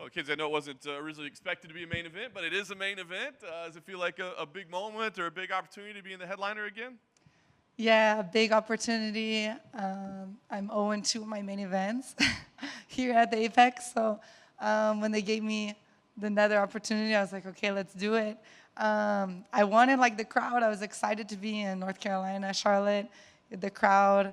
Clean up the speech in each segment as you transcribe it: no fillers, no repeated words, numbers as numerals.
Mackenzie, I know it wasn't originally expected to be a main event, but it is a main event. Does it feel like a big moment or a big opportunity to be in the headliner again? Yeah, a big opportunity. I'm 0-2 in my main events here at the Apex. So when they gave me another opportunity, I was like, okay, let's do it. I wanted like the crowd. I was excited to be in North Carolina, Charlotte, the crowd.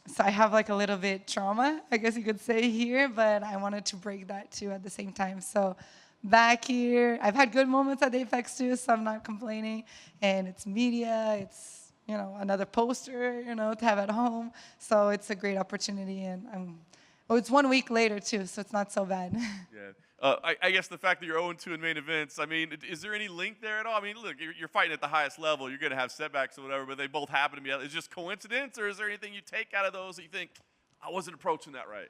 So I have like a little bit trauma, I guess you could say here, but I wanted to break that too at the same time. So back here, I've had good moments at the Apex too, so I'm not complaining. And it's media, it's another poster, to have at home. So it's a great opportunity, and it's 1 week later too, so it's not so bad. Yeah. I guess the fact that you're 0-2 in main events, I mean, is there any link there at all? I mean, look, you're fighting at the highest level. You're going to have setbacks or whatever, but they both happen to be. Is it just coincidence, or is there anything you take out of those that you think, I wasn't approaching that right?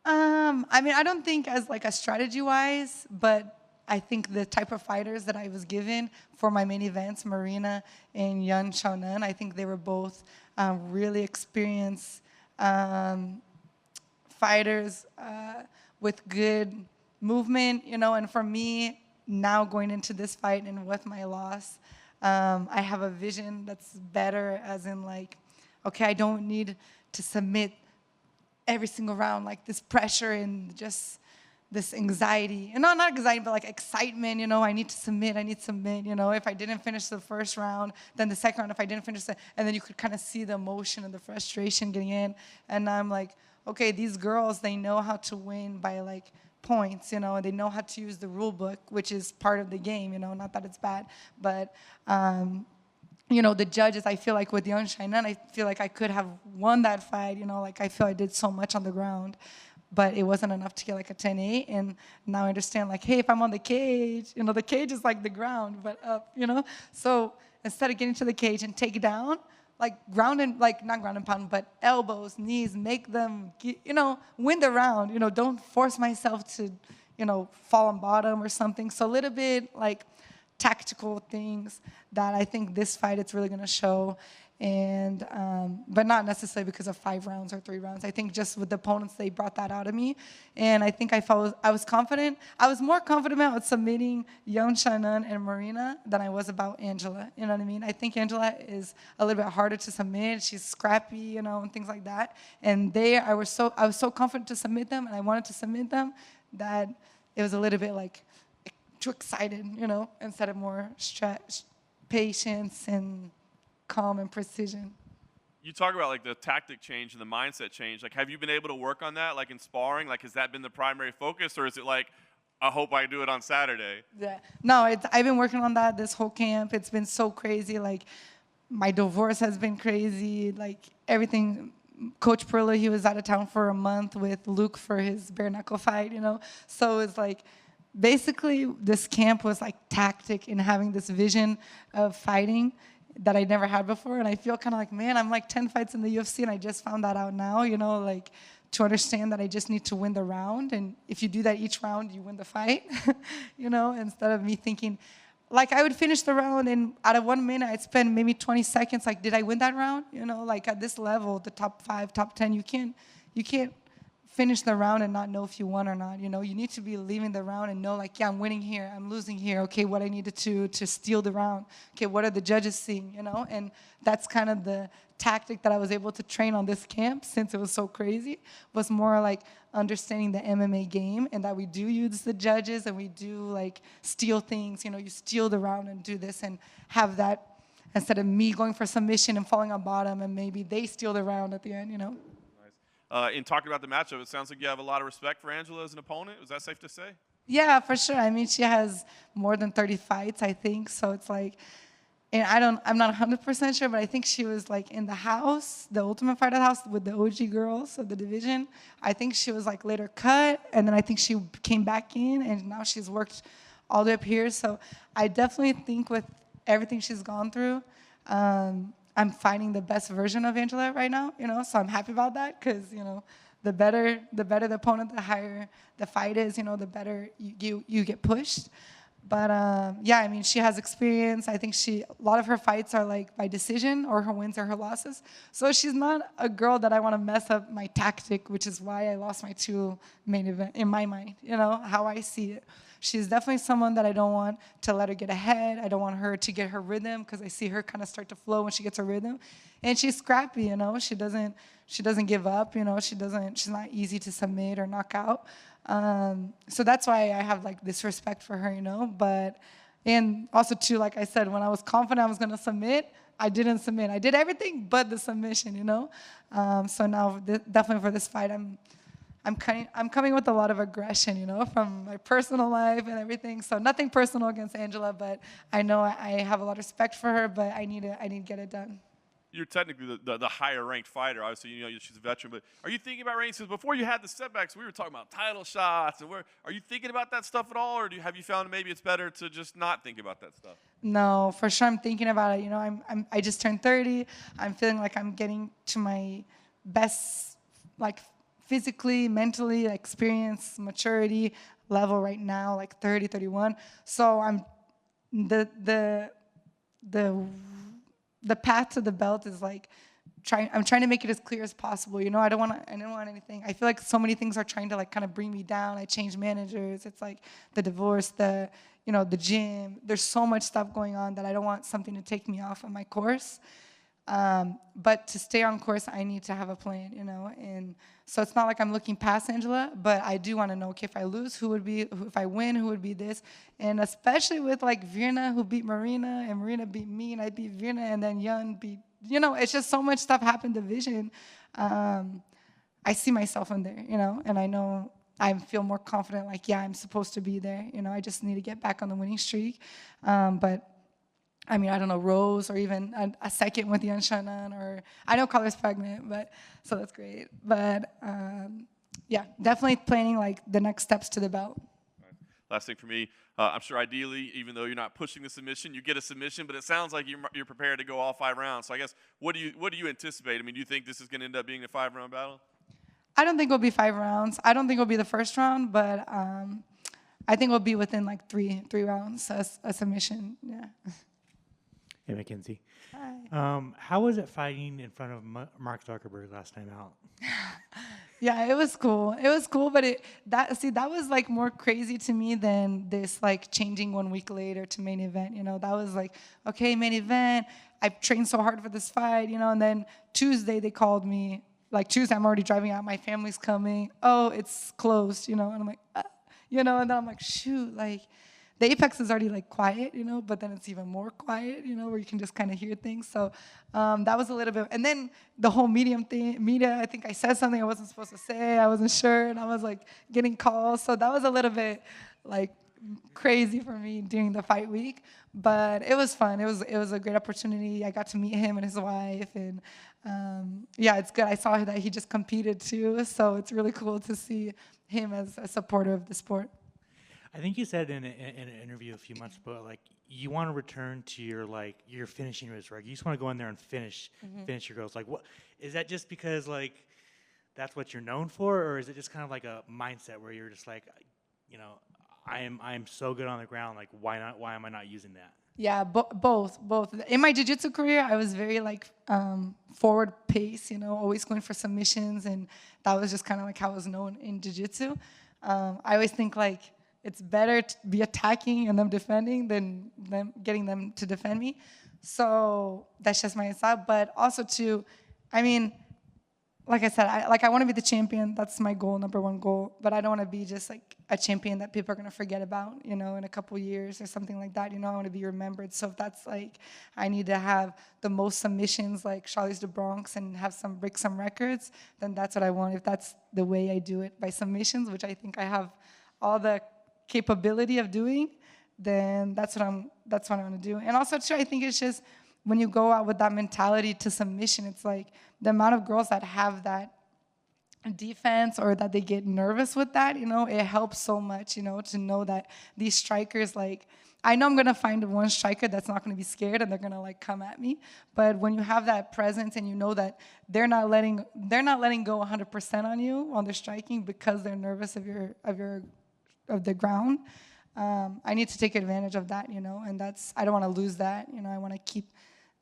I mean, I don't think as like a strategy-wise, but I think the type of fighters that I was given for my main events, Marina and Yun Xiaonan, I think they were both really experienced fighters with good movement, and for me, now going into this fight and with my loss, I have a vision that's better, as in like, okay, I don't need to submit every single round, like this pressure and just this anxiety, and not anxiety, but like excitement, I need to submit, if I didn't finish the first round, then the second round, if I didn't finish and then you could kind of see the emotion and the frustration getting in, and I'm like, okay, these girls, they know how to win by like points, and they know how to use the rule book, which is part of the game, not that it's bad, but the judges, I feel like with Young Shainan, I feel like I could have won that fight, like I feel I did so much on the ground, but it wasn't enough to get like a 10-8, and now I understand like, hey, if I'm on the cage, the cage is like the ground, but up, so instead of getting to the cage and take down, like ground and, like not ground and pound, but elbows, knees, make them, win the round, don't force myself to, fall on bottom or something, so a little bit like tactical things that I think this fight it's really going to show, and but not necessarily because of 5 rounds or 3 rounds. I think just with the opponents, they brought that out of me, and I think I was confident. I was more confident about submitting Young Shannon and Marina than I was about Angela. You know what I mean? I think Angela is a little bit harder to submit. She's scrappy, and things like that. And I was so confident to submit them, and I wanted to submit them that it was a little bit like too excited, instead of more patience and calm and precision. You talk about like the tactic change and the mindset change. Like, have you been able to work on that, like in sparring? Like, has that been the primary focus, or is it like, I hope I do it on Saturday? Yeah, no, I've been working on that this whole camp. It's been so crazy. Like, my divorce has been crazy. Like, everything. Coach Perillo, he was out of town for a month with Luke for his bare knuckle fight, So it's like, basically, this camp was like tactic and having this vision of fighting that I never had before. And I feel kind of like, man, I'm like 10 fights in the UFC, and I just found that out now, like to understand that I just need to win the round. And if you do that each round, you win the fight, instead of me thinking, like I would finish the round and out of 1 minute, I'd spend maybe 20 seconds, like, did I win that round? Like at this level, the top 5, top 10, you can't finish the round and not know if you won or not. You need to be leaving the round and know, like, yeah, I'm winning here, I'm losing here. Okay, what I needed to steal the round. Okay, what are the judges seeing? And that's kind of the tactic that I was able to train on this camp, since it was so crazy, was more like understanding the MMA game, and that we do use the judges and we do like steal things. You steal the round and do this and have that, instead of me going for submission and falling on bottom and maybe they steal the round at the end. In talking about the matchup, it sounds like you have a lot of respect for Angela as an opponent. Is that safe to say? Yeah, for sure. I mean, she has more than 30 fights, I think. So it's like, and I'm not 100% sure, but I think she was like in the house, the Ultimate Fighter house with the OG girls of the division. I think she was like later cut, and then I think she came back in, and now she's worked all the way up here. So I definitely think with everything she's gone through, I'm finding the best version of Angela right now, so I'm happy about that, because, the better the opponent, the higher the fight is, the better you get pushed. But yeah, I mean, she has experience. I think a lot of her fights are like by decision, or her wins or her losses. So she's not a girl that I want to mess up my tactic, which is why I lost my 2 main event in my mind, how I see it. She's definitely someone that I don't want to let her get ahead. I don't want her to get her rhythm, because I see her kind of start to flow when she gets her rhythm. And she's scrappy, she doesn't give up, she's not easy to submit or knock out. So that's why I have like this respect for her, but, and also too, like I said, when I was confident I was going to submit, I didn't submit. I did everything but the submission, So now definitely for this fight, I'm coming with a lot of aggression, from my personal life and everything. So nothing personal against Angela, but I know I have a lot of respect for her, but I need to get it done. You're technically the higher ranked fighter. Obviously, she's a veteran. But are you thinking about ranks? Because before you had the setbacks, we were talking about title shots. And are you thinking about that stuff at all, or have you found maybe it's better to just not think about that stuff? No, for sure I'm thinking about it. I just turned 30. I'm feeling like I'm getting to my best, like physically, mentally, experience, maturity level right now, like 30, 31. So I'm the path to the belt is like I'm trying to make it as clear as possible. I don't want anything. I feel like so many things are trying to like kind of bring me down. I changed managers. It's like the divorce, the gym. There's so much stuff going on that I don't want something to take me off of my course. But to stay on course, I need to have a plan, and so it's not like I'm looking past Angela, but I do want to know, okay, if I lose, if I win, who would be this? And especially with like Virna, who beat Marina, and Marina beat me, and I beat Virna, and then Yun beat, it's just so much stuff happened division. I see myself in there, and I know I feel more confident, like, yeah, I'm supposed to be there. I just need to get back on the winning streak. But I mean, I don't know, Rose, or even a second with Yan Shannon, or I know Color's pregnant, but so that's great. But yeah, definitely planning like the next steps to the belt. Last thing for me, I'm sure ideally, even though you're not pushing the submission, you get a submission, but it sounds like you're prepared to go all 5 rounds. So I guess what do you anticipate? I mean, do you think this is going to end up being a 5-round battle? I don't think it'll be 5 rounds. I don't think it'll be the first round, but I think it'll be within like three rounds, a submission. Yeah. Hey, Mackenzie. Hi. How was it fighting in front of Mark Zuckerberg last time out? Yeah, it was cool. It was cool, but that was like more crazy to me than this like changing 1 week later to main event. That was like, okay, main event. I trained so hard for this fight, and then Tuesday they called me. Like Tuesday, I'm already driving out. My family's coming. Oh, it's closed, and I'm like, and then I'm like, shoot, like. The apex is already like quiet, but then it's even more quiet, where you can just kind of hear things. So that was a little bit. And then the whole media, I think I said something I wasn't supposed to say. I wasn't sure, and I was like getting calls. So that was a little bit like crazy for me during the fight week. But it was fun. It was a great opportunity. I got to meet him and his wife, and yeah, it's good. I saw that he just competed too, so it's really cool to see him as a supporter of the sport. I think you said in an interview a few months ago, like you want to return to your finishing race, right? You just want to go in there and finish your goals. Like, what is that? Just because like that's what you're known for, or is it just kind of like a mindset where you're just like, I am so good on the ground. Like, why not? Why am I not using that? Yeah, both. In my jiu-jitsu career, I was very like forward pace, always going for submissions, and that was just kind of like how I was known in jiu-jitsu. I always think like it's better to be attacking and them defending than them getting them to defend me. So that's just my style. But also too, I mean, like I said, I want to be the champion. That's my goal, number one goal. But I don't want to be just like a champion that people are going to forget about, in a couple years or something like that. I want to be remembered. So if that's like, I need to have the most submissions like Charlize de Bronx and break some records, then that's what I want. If that's the way I do it by submissions, which I think I have all the capability of doing, then that's what I'm going to do. And also too, I think it's just when you go out with that mentality to submission, it's like the amount of girls that have that defense or that they get nervous with that, it helps so much, to know that these strikers, like, I know I'm going to find one striker that's not going to be scared and they're going to like come at me. But when you have that presence and you know that they're not letting go 100% on you on their striking because they're nervous of the ground, I need to take advantage of that, and I don't want to lose that. I want to keep,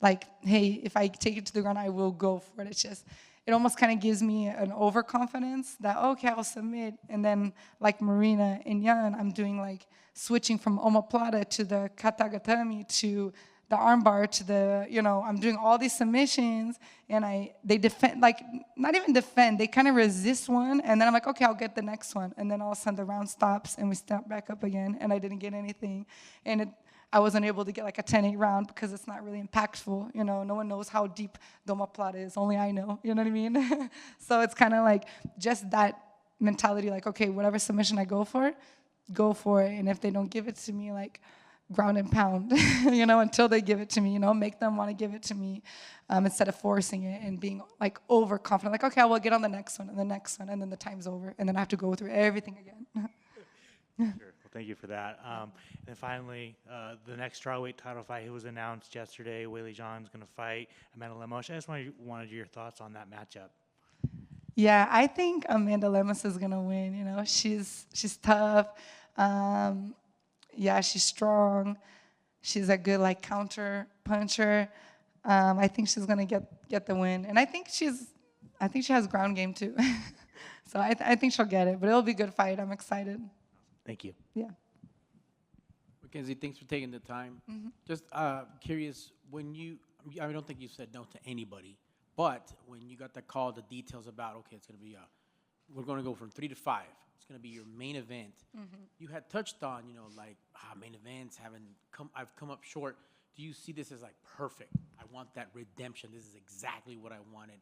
like, hey, if I take it to the ground, I will go for it. It's just, it almost kind of gives me an overconfidence that, okay, I'll submit. And then, like Marina and Jan, I'm doing, like, switching from omoplata to the katagatame to the armbar to the, I'm doing all these submissions, and they defend, like, not even defend, they kind of resist one, and then I'm like, okay, I'll get the next one. And then all of a sudden the round stops, and we start back up again, and I didn't get anything. And I wasn't able to get like a 10-8 round because it's not really impactful. No one knows how deep the omoplata is, only I know, you know what I mean? So it's kind of like just that mentality, like, okay, whatever submission I go for it, and if they don't give it to me, like, ground and pound, until they give it to me, make them want to give it to me, instead of forcing it and being, like, overconfident, like, okay, I will get on the next one, and then the time's over, and then I have to go through everything again. Sure. Well, thank you for that. And then finally, the next strawweight title fight, it was announced yesterday. Weili Zhang's going to fight Amanda Lemos. I just wanted your thoughts on that matchup. Yeah, I think Amanda Lemos is going to win. She's tough. Yeah, she's strong. She's a good, like, counter puncher. I think she's gonna get the win, and I think she has ground game too. So I think she'll get it, but it'll be a good fight. I'm excited. Thank you. Yeah. Mackenzie, thanks for taking the time. Just curious, I don't think you said no to anybody, but when you got the call, the details about, okay, it's gonna be we're gonna go from 3 to 5. It's going to be your main event. You had touched on, like, main events I've come up short. Do you see this as, like, perfect? I want that redemption. This is exactly what I wanted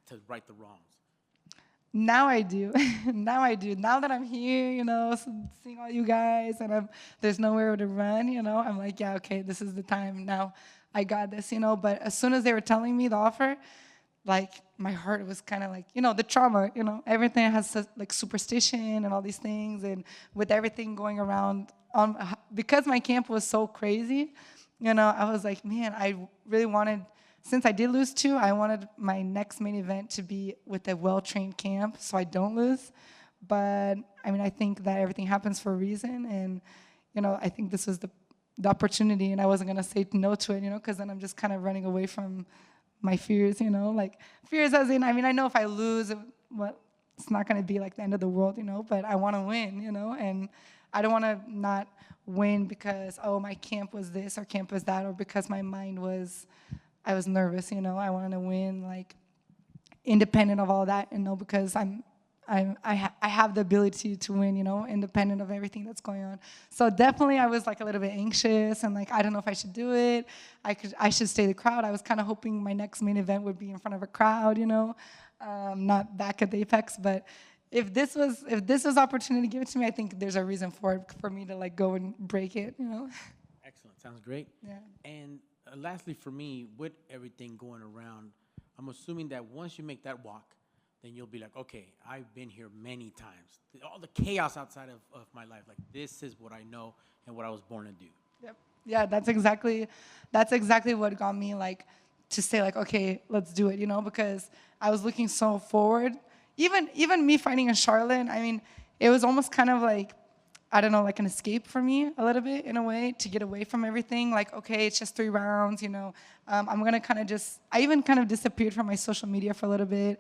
to right the wrongs. Now I do. Now that I'm here, seeing all you guys, and there's nowhere to run, I'm like, yeah, okay, this is the time. Now I got this, But as soon as they were telling me the offer, like, my heart was kind of like, the trauma, everything has, like, superstition and all these things, and with everything going around, because my camp was so crazy, I was like, man, I really wanted, since I did lose 2, I wanted my next main event to be with a well-trained camp so I don't lose. But, I think that everything happens for a reason, and, I think this was the opportunity, and I wasn't going to say no to it, because then I'm just kind of running away from my fears, like, fears as in, I know if I lose, it's not going to be like the end of the world, but I want to win, and I don't want to not win because, oh, my camp was this or camp was that, or because my mind I was nervous, I wanted to win, like, independent of all that, because I have the ability to win, independent of everything that's going on. So definitely I was, like, a little bit anxious and, like, I don't know if I should do it. I should stay the crowd. I was kind of hoping my next main event would be in front of a crowd, not back at the Apex. But if this was opportunity given to me, I think there's a reason for me to, like, go and break it, Excellent. Sounds great. Yeah. And lastly, for me, with everything going around, I'm assuming that once you make that walk, then you'll be like, okay, I've been here many times. All the chaos outside of my life, like, this is what I know and what I was born to do. Yep. Yeah, that's exactly what got me, like, to say, like, okay, let's do it, because I was looking so forward. Even me fighting in Charlotte, it was almost kind of like, I don't know, like an escape for me a little bit, in a way, to get away from everything. Like, okay, it's just 3 rounds, I'm going to kind of I even kind of disappeared from my social media for a little bit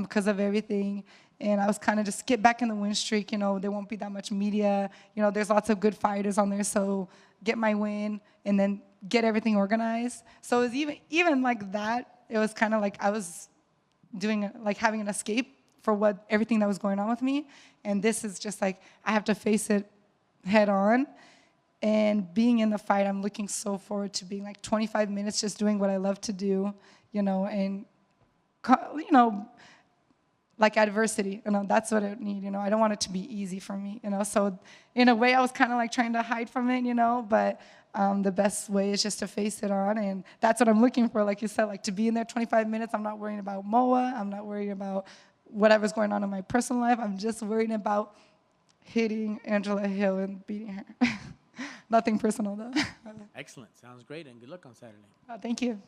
because of everything. And I was kind of just get back in the win streak, there won't be that much media. There's lots of good fighters on there, so get my win and then get everything organized. So it was even like that, it was kind of like I was doing, like, having an escape for everything that was going on with me. And this is just like, I have to face it head on. And being in the fight, I'm looking so forward to being, like, 25 minutes just doing what I love to do, and, like, adversity, that's what I need, I don't want it to be easy for me, So in a way, I was kind of, like, trying to hide from it, but the best way is just to face it on, and that's what I'm looking for, like you said, like, to be in there 25 minutes. I'm not worrying about MOA. I'm not worrying about whatever's going on in my personal life. I'm just worried about hitting Angela Hill and beating her. Nothing personal, though. Excellent. Sounds great, and good luck on Saturday. Thank you.